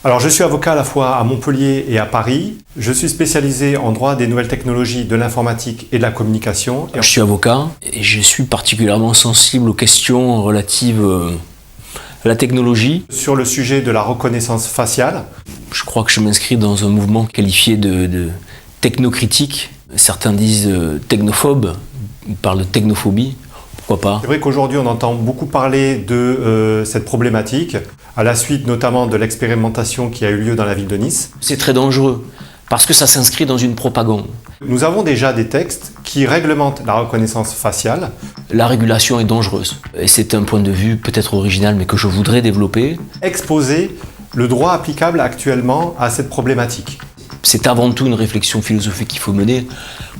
Alors je suis avocat à la fois à Montpellier et à Paris. Je suis spécialisé en droit des nouvelles technologies, de l'informatique et de la communication. Je suis avocat et je suis particulièrement sensible aux questions relatives à la technologie. Sur le sujet de la reconnaissance faciale. Je crois que je m'inscris dans un mouvement qualifié de technocritique. Certains disent technophobe, ils parlent de technophobie. Pourquoi pas ? C'est vrai qu'aujourd'hui on entend beaucoup parler de cette problématique, à la suite notamment de l'expérimentation qui a eu lieu dans la ville de Nice. C'est très dangereux, parce que ça s'inscrit dans une propagande. Nous avons déjà des textes qui réglementent la reconnaissance faciale. La régulation est dangereuse, et c'est un point de vue peut-être original, mais que je voudrais développer. Exposer le droit applicable actuellement à cette problématique. C'est avant tout une réflexion philosophique qu'il faut mener,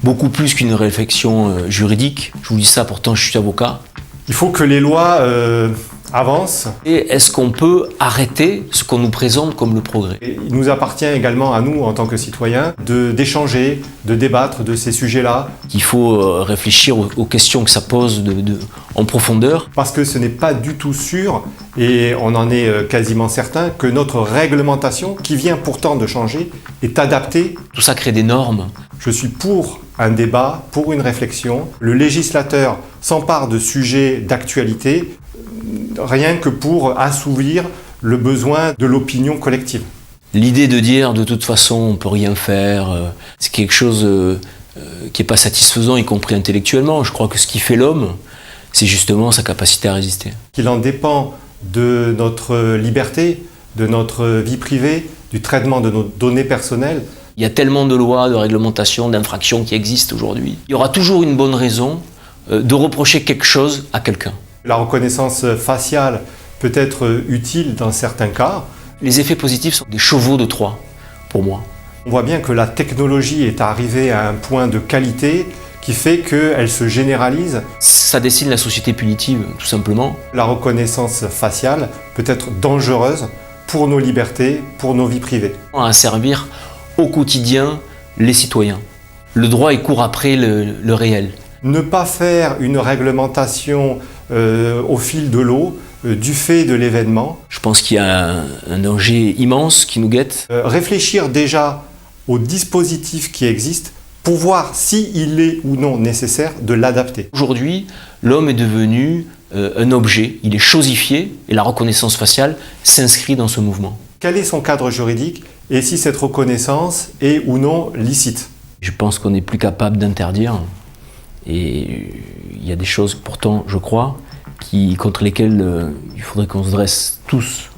beaucoup plus qu'une réflexion juridique. Je vous dis ça, pourtant je suis avocat. Il faut que les lois avancent. Et est-ce qu'on peut arrêter ce qu'on nous présente comme le progrès ? Et il nous appartient également à nous, en tant que citoyens, d'échanger, de débattre de ces sujets-là. Il faut réfléchir aux questions que ça pose en profondeur. Parce que ce n'est pas du tout sûr, et on en est quasiment certain, que notre réglementation, qui vient pourtant de changer, est adaptée. Tout ça crée des normes. Je suis pour un débat, pour une réflexion. Le législateur s'empare de sujets d'actualité, rien que pour assouvir le besoin de l'opinion collective. L'idée de dire de toute façon on ne peut rien faire, c'est quelque chose qui n'est pas satisfaisant, y compris intellectuellement. Je crois que ce qui fait l'homme, c'est justement sa capacité à résister. Qu'il en dépend de notre liberté, de notre vie privée, du traitement de nos données personnelles. Il y a tellement de lois, de réglementations, d'infractions qui existent aujourd'hui. Il y aura toujours une bonne raison de reprocher quelque chose à quelqu'un. La reconnaissance faciale peut être utile dans certains cas. Les effets positifs sont des chevaux de Troie, pour moi. On voit bien que la technologie est arrivée à un point de qualité qui fait qu'elle se généralise. Ça dessine la société punitive, tout simplement. La reconnaissance faciale peut être dangereuse pour nos libertés, pour nos vies privées. À servir au quotidien les citoyens. Le droit il court après le réel. Ne pas faire une réglementation au fil de l'eau, du fait de l'événement. Je pense qu'il y a un danger immense qui nous guette. Réfléchir déjà aux dispositifs qui existent pour voir s'il est ou non nécessaire de l'adapter. Aujourd'hui, l'homme est devenu un objet, il est chosifié et la reconnaissance faciale s'inscrit dans ce mouvement. Quel est son cadre juridique et si cette reconnaissance est ou non licite? Je pense qu'on n'est plus capable d'interdire et il y a des choses pourtant, je crois, contre lesquelles il faudrait qu'on se dresse tous